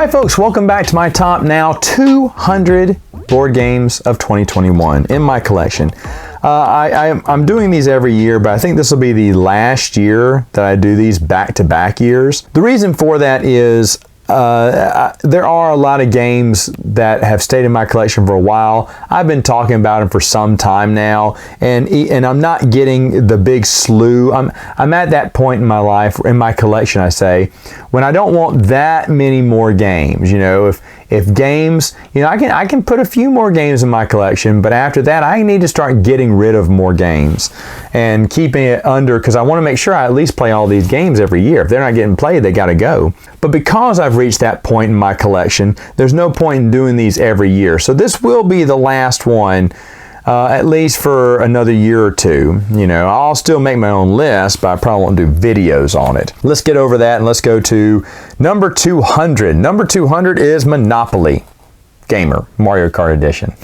Hi folks, welcome back to my top now 200 board games of 2021 in my collection. I'm doing these every year, but I think this will be the last year that I do these back-to-back years. The reason for that is there are a lot of games that have stayed in my collection for a while. I've been talking about them for some time now, and I'm not getting the big slew. I'm at that point in my life, in my collection, I say, when I don't want that many more games. You know, if games, you know, I can put a few more games in my collection, but after that, I need to start getting rid of more games and keeping it under, because I want to make sure I at least play all these games every year. If they're not getting played, they got to go. But because I've reached that point in my collection, there's no point in doing these every year. So this will be the last one, at least for another year or two. You know, I'll still make my own list, but I probably won't do videos on it. Let's get over that and let's go to number 200. Number 200 is Monopoly Gamer, Mario Kart Edition.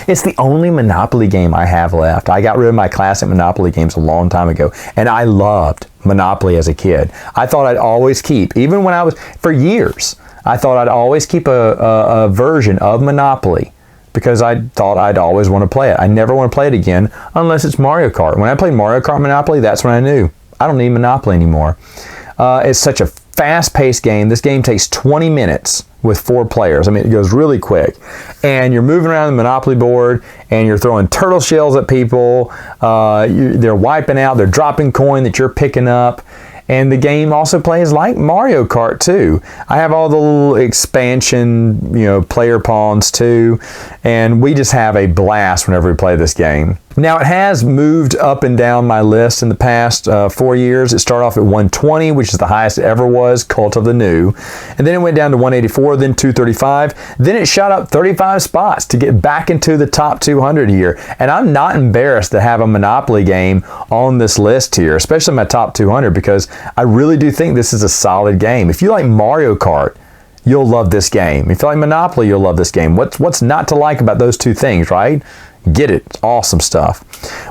It's the only Monopoly game I have left. I got rid of my classic Monopoly games a long time ago, and I loved Monopoly as a kid. I thought I'd always keep, even when I was, for years, I thought I'd always keep a version of Monopoly because I thought I'd always want to play it. I never want to play it again unless it's Mario Kart. When I played Mario Kart Monopoly, that's when I knew I don't need Monopoly anymore. It's such a fast-paced game. This game takes 20 minutes with 4 players. I mean, it goes really quick. And you're moving around the Monopoly board, and you're throwing turtle shells at people. They're wiping out. They're dropping coin that you're picking up. And the game also plays like Mario Kart too. I have all the little expansion, you know, player pawns too. And we just have a blast whenever we play this game. Now, it has moved up and down my list in the past 4 years. It started off at 120, which is the highest it ever was, Cult of the New. And then it went down to 184, then 235. Then it shot up 35 spots to get back into the top 200 here. And I'm not embarrassed to have a Monopoly game on this list here, especially my top 200, because I really do think this is a solid game. If you like Mario Kart, you'll love this game. If you like Monopoly, you'll love this game. What's not to like about those two things, right? Get it. It's awesome stuff.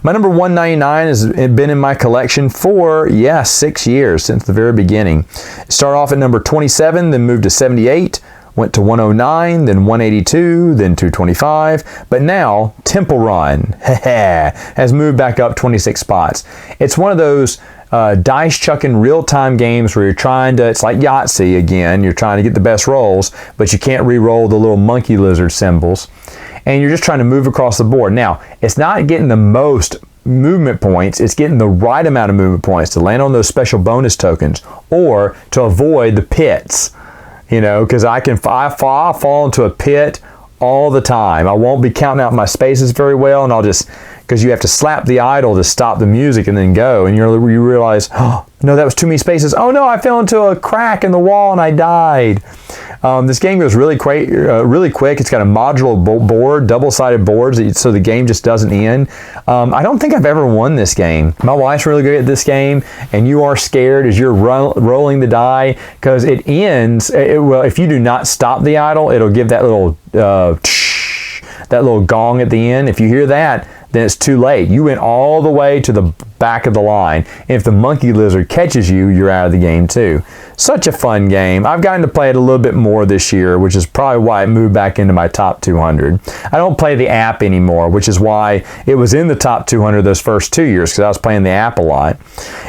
My number 199 has been in my collection for, 6 years, since the very beginning. It started off at number 27, then moved to 78, went to 109, then 182, then 225. But now, Temple Run has moved back up 26 spots. It's one of those dice chucking real-time games where you're trying to, it's like Yahtzee again, you're trying to get the best rolls, but you can't re-roll the little monkey lizard symbols. And you're just trying to move across the board. Now, it's not getting the most movement points, it's getting the right amount of movement points to land on those special bonus tokens or to avoid the pits. You know, because I fall into a pit all the time. I won't be counting out my spaces very well, and I'll just, because you have to slap the idle to stop the music and then go, and you realize, oh, no, that was too many spaces. Oh no, I fell into a crack in the wall and I died. This game goes really quick. It's got a modular board, double-sided boards, so the game just doesn't end. I don't think I've ever won this game. My wife's really good at this game, and you are scared as you're rolling the die, because it ends, well, if you do not stop the idle, it'll give that little gong at the end. If you hear that, then it's too late. You went all the way to the back of the line. And if the monkey lizard catches you, you're out of the game too. Such a fun game. I've gotten to play it a little bit more this year, which is probably why it moved back into my top 200. I don't play the app anymore, which is why it was in the top 200 those first 2 years, because I was playing the app a lot.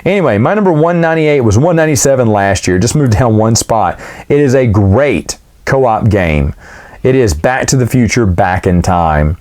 Anyway, my number 198 was 197 last year. Just moved down one spot. It is a great co-op game. It is Back to the Future, Back in Time.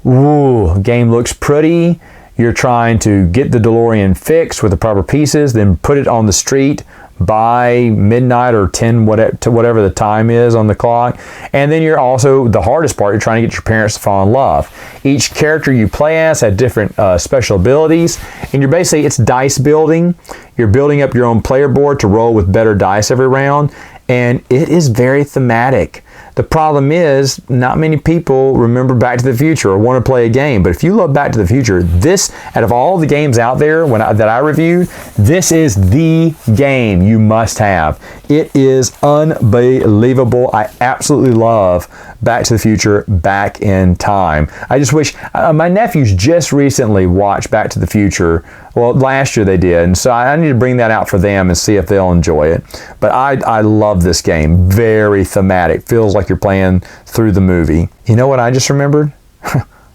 Ooh, game looks pretty. You're trying to get the DeLorean fixed with the proper pieces, then put it on the street by midnight or 10, whatever the time is on the clock. And then you're also, the hardest part, you're trying to get your parents to fall in love. Each character you play as had different special abilities, and you're basically, it's dice building. You're building up your own player board to roll with better dice every round, and it is very thematic. The problem is, not many people remember Back to the Future or want to play a game. But if you love Back to the Future, this, out of all the games out there that I reviewed, this is the game you must have. It is unbelievable. I absolutely love Back to the Future, Back in Time. I just wish, my nephews just recently watched Back to the Future. Well, last year they did, and so I need to bring that out for them and see if they'll enjoy it. But I love this game. Very thematic. Feels like you're playing through the movie. You know what I just remembered?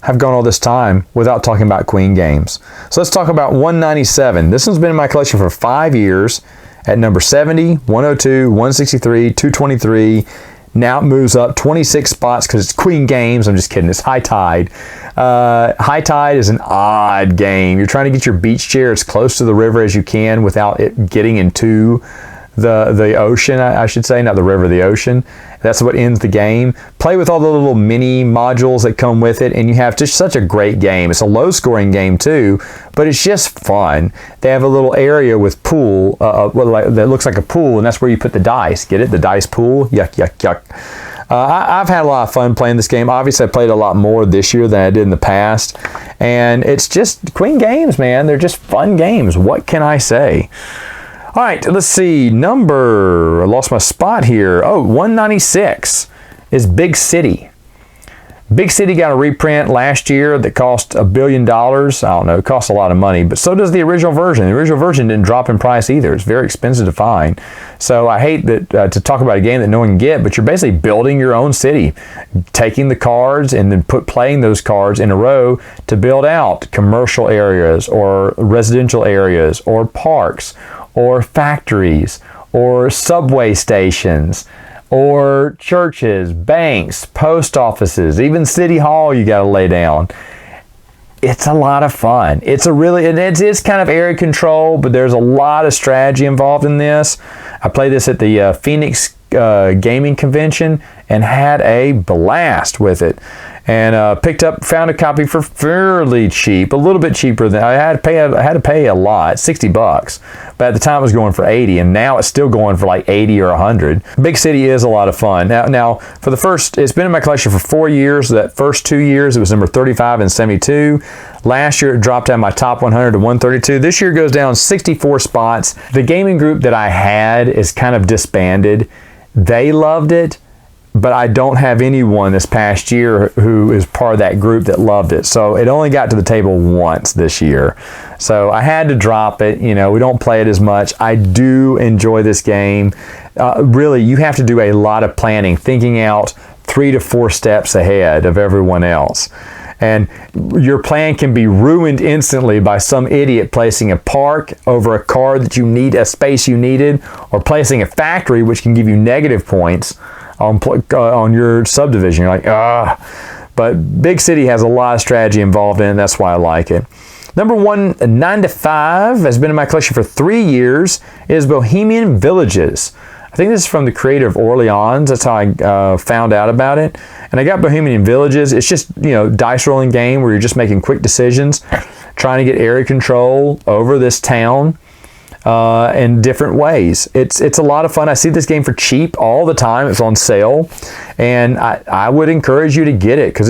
I've gone all this time without talking about Queen games. So let's talk about 197. This one's been in my collection for 5 years at number 70, 102, 163, 223. Now it moves up 26 spots because it's Queen games. I'm just kidding. It's High Tide. High Tide is an odd game. You're trying to get your beach chair as close to the river as you can without it getting into the ocean, I should say, not the river, the ocean. That's what ends the game. Play with all the little mini modules that come with it, and you have just such a great game. It's a low-scoring game too, but it's just fun. They have a little area with pool that looks like a pool, and that's where you put the dice. Get it? The dice pool? Yuck, yuck, yuck. I've had a lot of fun playing this game. Obviously, I played a lot more this year than I did in the past. And it's just Queen games, man. They're just fun games. What can I say? All right, let's see. I lost my spot here. Oh, 196 is Big City. Big City got a reprint last year that cost $1 billion. I don't know, it costs a lot of money, but so does the original version. The original version didn't drop in price either. It's very expensive to find. So I hate that to talk about a game that no one can get, but you're basically building your own city, taking the cards and then playing those cards in a row to build out commercial areas or residential areas or parks or factories or subway stations or churches, banks, post offices, even City Hall you got to lay down. It's a lot of fun. It's kind of area control, but there's a lot of strategy involved in this. I played this at the Phoenix Gaming Convention and had a blast with it. And found a copy for fairly cheap, a little bit cheaper than I had to pay a lot, $60, but at the time it was going for $80, and now it's still going for like $80 or $100. Big City is a lot of fun. Now for it's been in my collection for 4 years. That first 2 years it was number 35 and 72. Last year it dropped down my top 100 to 132. This year it goes down 64 spots. The gaming group that I had is kind of disbanded. They loved it, but I don't have anyone this past year who is part of that group that loved it. So it only got to the table once this year. So I had to drop it. We don't play it as much. I do enjoy this game. Really, you have to do a lot of planning, thinking out 3 to 4 steps ahead of everyone else. And your plan can be ruined instantly by some idiot placing a park over a car that you need, a space you needed, or placing a factory, which can give you negative points on your subdivision. You're like, But Big City has a lot of strategy involved in it, and that's why I like it. Number 195 has been in my collection for 3 years, is Bohemian Villages. I think this is from the creator of Orleans. That's how I found out about it. And I got Bohemian Villages. It's just, dice rolling game where you're just making quick decisions, trying to get area control over this town in different ways. It's a lot of fun. I see this game for cheap all the time. It's on sale, and I would encourage you to get it because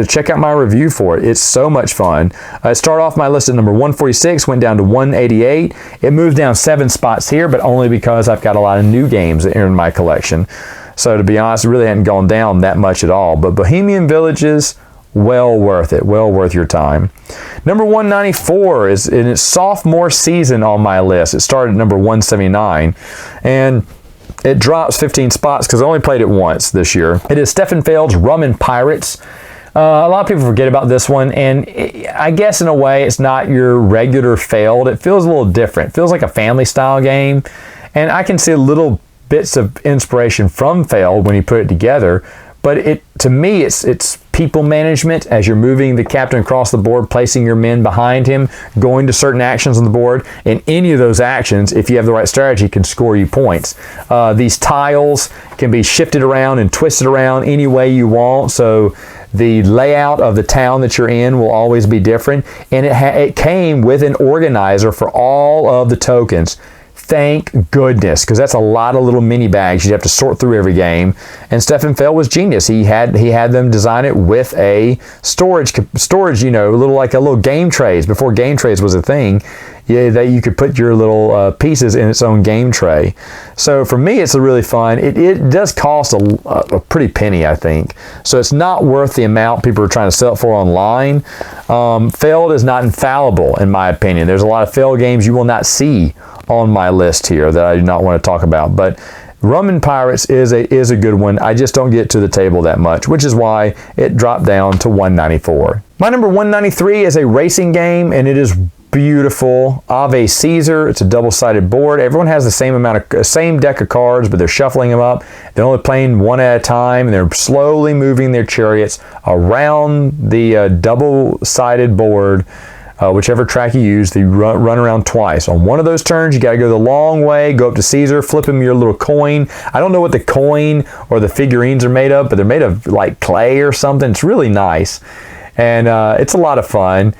check out my review for it. It's so much fun. It started off my list at number 146, went down to 188. It moved down 7 spots here, but only because I've got a lot of new games that are in my collection. So to be honest, it really hadn't gone down that much at all. But Bohemian Villages, well worth it. Well worth your time. Number 194 is in its sophomore season on my list. It started at number 179, and it drops 15 spots because I only played it once this year. It is Stefan Feld's Rum and Pirates. A lot of people forget about this one, and I guess in a way it's not your regular Feld. It feels a little different. It feels like a family-style game, and I can see little bits of inspiration from Feld when you put it together. But to me, it's people management as you're moving the captain across the board, placing your men behind him, going to certain actions on the board, and any of those actions, if you have the right strategy, can score you points. These tiles can be shifted around and twisted around any way you want, so the layout of the town that you're in will always be different. And it came with an organizer for all of the tokens. Thank goodness, because that's a lot of little mini bags you'd have to sort through every game. And Stefan Feld was genius. He had them design it with a storage, like a little game trays before game trays was a thing. Yeah, that you could put your little pieces in its own game tray. So for me, it's a really fun. It does cost a pretty penny, I think. So it's not worth the amount people are trying to sell it for online. Feld is not infallible, in my opinion. There's a lot of Feld games you will not see on my list here that I do not want to talk about. But Rum and Pirates is a good one. I just don't get to the table that much, which is why it dropped down to 194. My number 193 is a racing game, and it is beautiful. Ave Caesar. It's a double-sided board. Everyone has the same deck of cards, but they're shuffling them up. They're only playing one at a time, and they're slowly moving their chariots around the double-sided board. Whichever track you use, they run around twice. On one of those turns, you got to go the long way, go up to Caesar, flip him your little coin. I don't know what the coin or the figurines are made of, but they're made of like clay or something. It's really nice, and it's a lot of fun.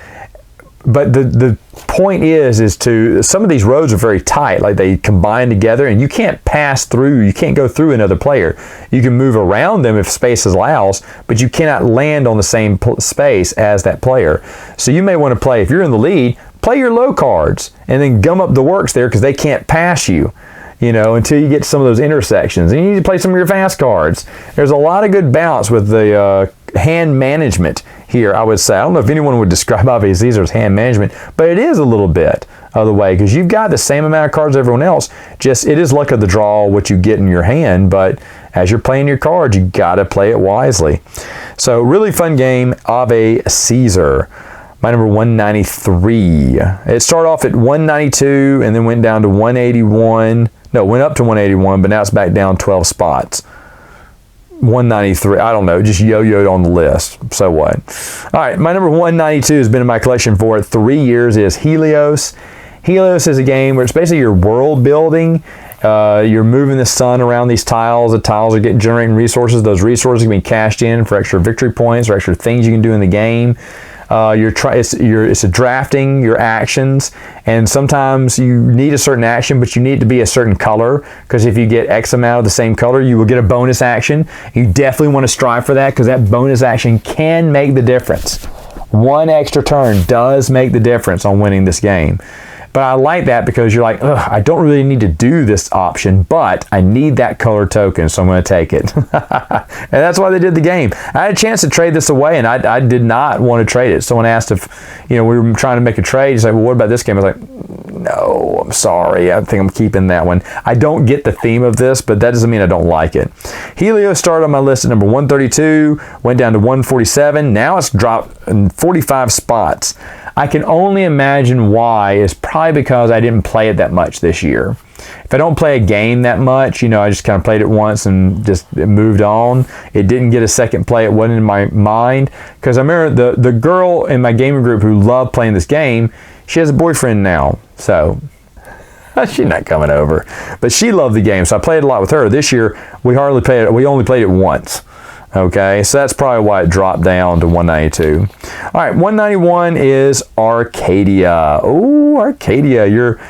But the point is to, some of these roads are very tight, like they combine together, and you can't pass through, you can't go through another player. You can move around them if space allows, but you cannot land on the same space as that player. So you may want to play, if you're in the lead, play your low cards and then gum up the works there because they can't pass you, until you get to some of those intersections. And you need to play some of your fast cards. There's a lot of good balance with the hand management here, I would say. I don't know if anyone would describe Ave Caesar as hand management, but it is a little bit of the way, because you've got the same amount of cards as everyone else. Just, it is luck of the draw what you get in your hand, but as you're playing your cards, you got to play it wisely. So really fun game, Ave Caesar. My number 193. It started off at 192 and then went down to 181. No, went up to 181, but now it's back down 12 spots. 193, I don't know, just yo-yoed on the list. So what? All right, my number 192 has been in my collection for 3 years, is Helios. Helios is a game where it's basically your world building. You're moving the sun around these tiles. The tiles are generating resources. Those resources can be cashed in for extra victory points or extra things you can do in the game. It's a drafting your actions, and sometimes you need a certain action, but you need it to be a certain color, because if you get X amount of the same color, you will get a bonus action. You definitely want to strive for that, because that bonus action can make the difference. One extra turn does make the difference on winning this game. But I like that because you're like, ugh, I don't really need to do this option, but I need that color token, so I'm going to take it. And that's why they did the game. I had a chance to trade this away, and I did not want to trade it. Someone asked if, we were trying to make a trade. He's like, well, what about this game? I was like, no, I'm sorry. I think I'm keeping that one. I don't get the theme of this, but that doesn't mean I don't like it. Helios started on my list at number 132, went down to 147. Now it's dropped in 45 spots. I can only imagine why. It's probably because I didn't play it that much this year. If I don't play a game that much, I just kind of played it once and just moved on. It didn't get a second play. It wasn't in my mind. Because I remember the girl in my gaming group who loved playing this game, she has a boyfriend now. So she's not coming over. But she loved the game, so I played a lot with her. This year, we hardly played it. We only played it once. Okay, so that's probably why it dropped down to 192. All right, 191 is Arcadia. Oh, Arcadia. You're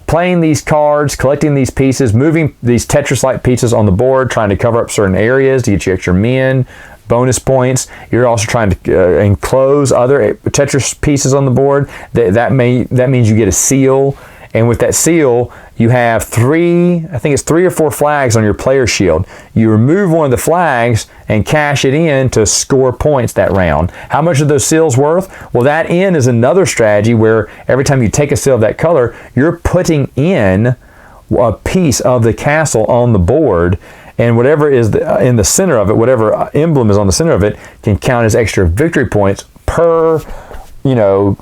playing these cards, collecting these pieces, moving these Tetris-like pieces on the board, trying to cover up certain areas to get you extra men, bonus points. You're also trying to enclose other Tetris pieces on the board. That means you get a seal. And with that seal, you have three or four flags on your player shield. You remove one of the flags and cash it in to score points that round. How much are those seals worth? Well, that in is another strategy where every time you take a seal of that color, you're putting in a piece of the castle on the board, and whatever is in the center of it, whatever emblem is on the center of it, can count as extra victory points per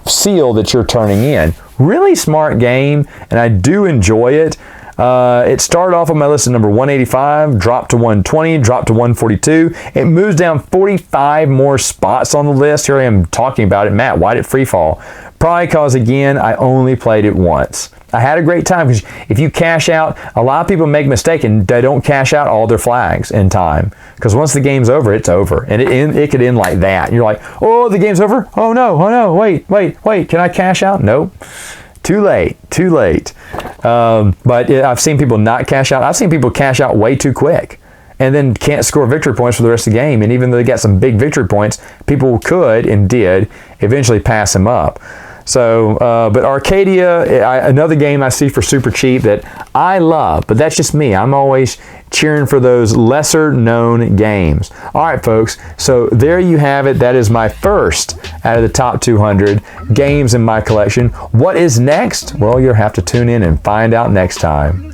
seal that you're turning in. Really smart game, and I do enjoy it. It started off on my list at number 185, dropped to 120, dropped to 142. It moves down 45 more spots on the list. Here I am talking about it. Matt, why did it free fall? Probably because, again, I only played it once. I had a great time, because if you cash out, a lot of people make a mistake and they don't cash out all their flags in time. Because once the game's over, it's over. And it could end like that. And you're like, oh, the game's over? Oh no, wait, can I cash out? Nope. Too late. I've seen people not cash out. I've seen people cash out way too quick and then can't score victory points for the rest of the game. And even though they got some big victory points, people could and did eventually pass them up. So, but Arcadia, another game I see for super cheap that I love, but that's just me. I'm always cheering for those lesser known games. All right, folks, so there you have it. That is my first out of the top 200 games in my collection. What is next? Well, you'll have to tune in and find out next time.